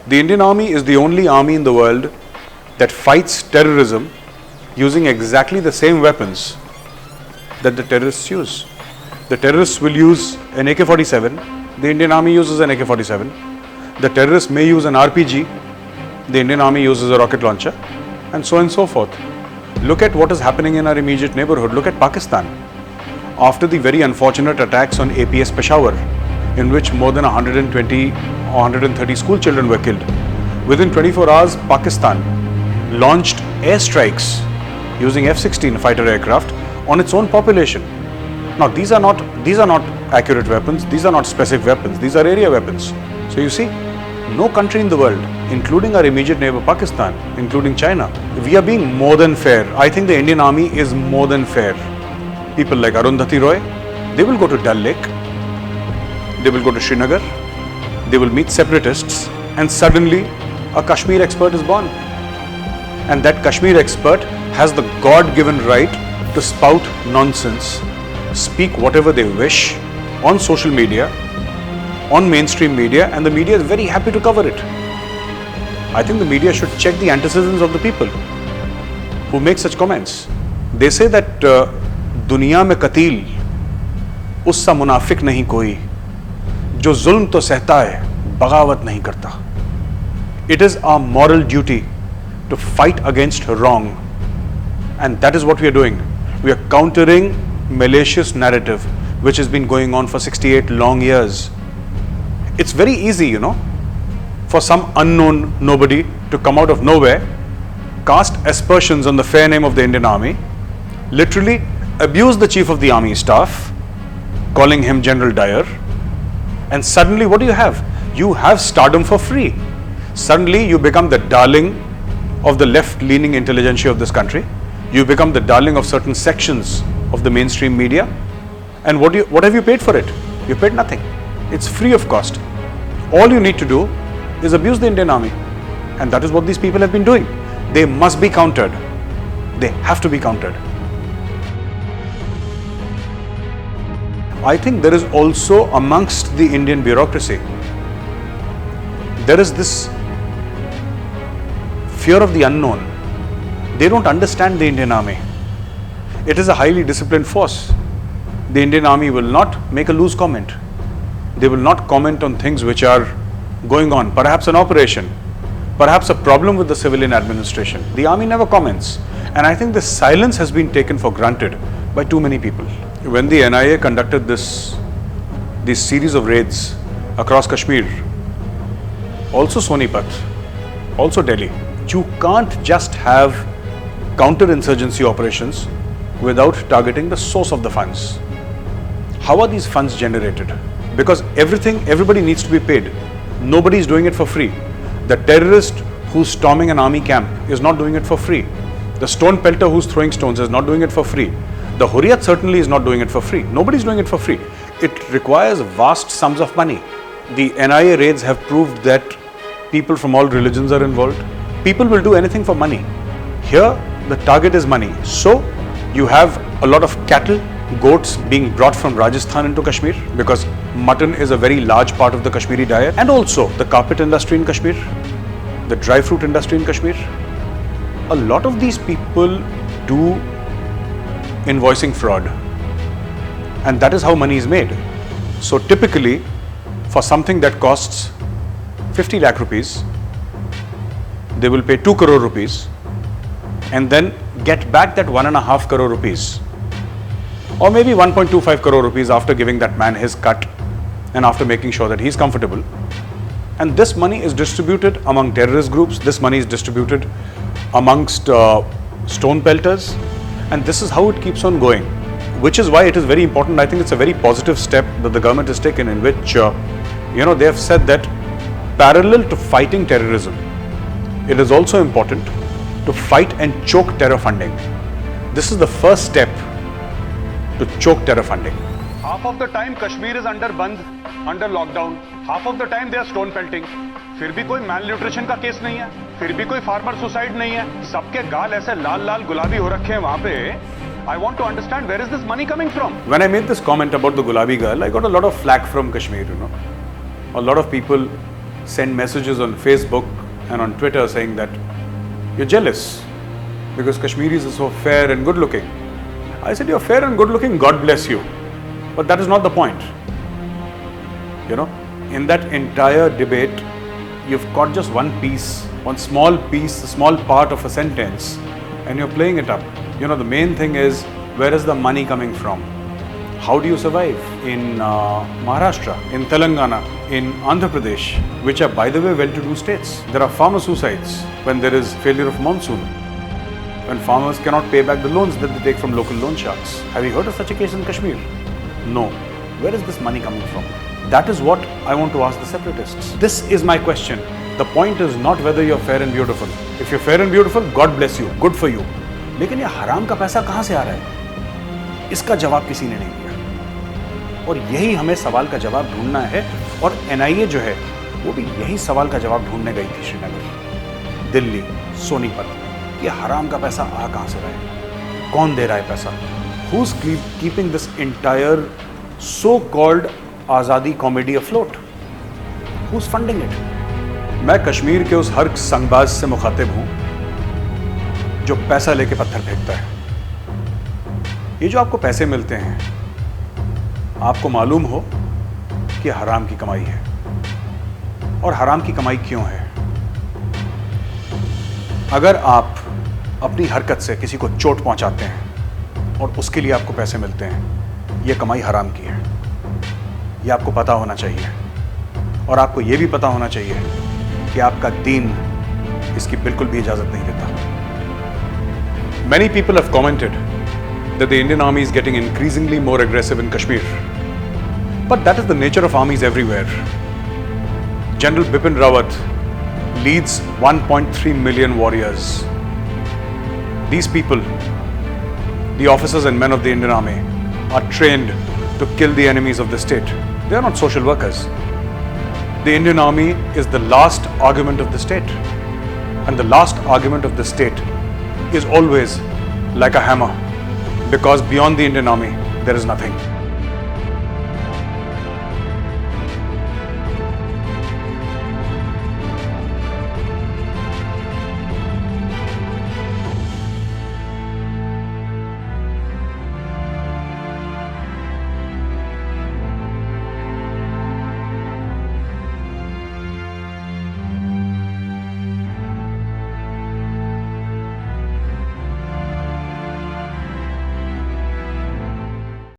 The Indian Army is the only army in the world that fights terrorism using exactly the same weapons that the terrorists use. The terrorists will use an AK-47, the Indian Army uses an AK-47. The terrorists may use an RPG, the Indian Army uses a rocket launcher, and so on and so forth. Look at what is happening in our immediate neighborhood. Look at Pakistan. After the very unfortunate attacks on APS Peshawar, in which more than 120 or 130 school children were killed, within 24 hours, Pakistan launched airstrikes using F-16 fighter aircraft on its own population. Now, these are not accurate weapons. These are not specific weapons. These are area weapons. So you see, no country in the world, including our immediate neighbor Pakistan, including China, we are being more than fair. I think the Indian Army is more than fair. People like Arundhati Roy, they will go to Dal Lake, they will go to Srinagar, they will meet separatists, and suddenly a Kashmir expert is born. And that Kashmir expert has the God-given right to spout nonsense, speak whatever they wish on social media, on mainstream media, and the media is very happy to cover it. I think the media should check the antecedents of the people who make such comments. They say that दुनिया में कतील उससा मुनाफिक नहीं कोई जो जुल्म तो सहता है बगावत नहीं करता. It is our moral duty to fight against wrong, and that is what we are doing. We are countering malicious narrative which has been going on for 68 long years. It's very easy, for some unknown nobody to come out of nowhere, cast aspersions on the fair name of the Indian Army, literally abuse the Chief of the Army Staff, calling him General Dyer, and suddenly what do you have? You have stardom for free. Suddenly you become the darling of the left-leaning intelligentsia of this country. You become the darling of certain sections of the mainstream media. And what have you paid for it? You paid nothing. It's free of cost. All you need to do is abuse the Indian Army. And that is what these people have been doing. They must be countered. They have to be countered. I think there is also amongst the Indian bureaucracy, there is this fear of the unknown. They don't understand the Indian Army. It is a highly disciplined force. The Indian Army will not make a loose comment. They will not comment on things which are going on, perhaps an operation, perhaps a problem with the civilian administration. The army never comments. And I think this silence has been taken for granted by too many people. When the NIA conducted this series of raids across Kashmir, also Sonipat, also Delhi, you can't just have counter-insurgency operations without targeting the source of the funds. How are these funds generated? Because everybody needs to be paid. Nobody is doing it for free. The terrorist who's storming an army camp is not doing it for free. The stone pelter who's throwing stones is not doing it for free. The Hurriyat certainly is not doing it for free. Nobody's doing it for free. It requires vast sums of money. The NIA raids have proved that people from all religions are involved. People will do anything for money. Here, the target is money. So, you have a lot of cattle, goats being brought from Rajasthan into Kashmir because mutton is a very large part of the Kashmiri diet, and also the carpet industry in Kashmir, the dry fruit industry in Kashmir. A lot of these people do invoicing fraud, and that is how money is made. So typically, for something that costs 50 lakh rupees, they will pay 2 crore rupees and then get back that 1.5 crore rupees, or maybe 1.25 crore rupees after giving that man his cut and after making sure that he's comfortable. And this money is distributed among terrorist groups. This money is distributed amongst stone pelters. And this is how it keeps on going, which is why it is very important. I think it's a very positive step that the government has taken, in which, they have said that parallel to fighting terrorism, it is also important to fight and choke terror funding. This is the first step to choke terror funding. Half of the time Kashmir is under band, under lockdown. Half of the time they are stone pelting. फिर भी कोई malnutrition का case नहीं है, फिर भी कोई farmer suicide नहीं है. सबके गाल ऐसे लाल लाल गुलाबी हो रखे हैं वहाँ पे. I want to understand, where is this money coming from? When I made this comment about the Gulabi girl, I got a lot of flack from Kashmir, A lot of people send messages on Facebook and on Twitter saying that you're jealous because Kashmiris are so fair and good looking. I said, you're fair and good looking, God bless you. But that is not the point. You know, in that entire debate, you've got just one piece, one small piece, a small part of a sentence, and you're playing it up. You know, the main thing is, where is the money coming from? How do you survive in Maharashtra, in Telangana, in Andhra Pradesh, which are, by the way, well-to-do states? There are farmer suicides when there is failure of monsoon, when farmers cannot pay back the loans that they take from local loan sharks. Have you heard of such a case in Kashmir? No. Where is this money coming from? That is what I want to ask the separatists. This is my question. The point is not whether you're fair and beautiful. If you're fair and beautiful, God bless you, good for you. लेकिन ये हराम का पैसा कहाँ से आ रहा है? इसका जवाब किसी ने नहीं दिया। और यही हमें सवाल का जवाब ढूंढना है, और NIA जो है वो भी यही सवाल का जवाब ढूंढने गई थी श्रीनगर, दिल्ली, सोनीपत। ये हराम का पैसा आ कहाँ से रहा है? कौन दे रहा है पैसा? Who's keeping this entire so-called आज़ादी comedy afloat? Who's funding it? मैं कश्मीर के उस हर संगबाज से मुखातिब हूं जो पैसा लेके पत्थर फेंकता है। ये जो आपको पैसे मिलते हैं, आपको मालूम हो कि हराम की कमाई है। और हराम की कमाई क्यों है? अगर आप अपनी हरकत से किसी को चोट पहुंचाते हैं और उसके लिए आपको पैसे मिलते हैं, यह कमाई हराम की है। यह आपको पता होना चाहिए, और आपको यह भी पता होना चाहिए कि आपका दीन इसकी बिल्कुल भी इजाजत नहीं देता। Many people have commented that the Indian Army is getting increasingly more aggressive in Kashmir. But that is the nature of armies everywhere. General Bipin Rawat leads 1.3 million warriors. These people, the officers and men of the Indian Army, are trained to kill the enemies of the state. They are not social workers. The Indian Army is the last argument of the state. And the last argument of the state is always like a hammer, because beyond the Indian Army, there is nothing.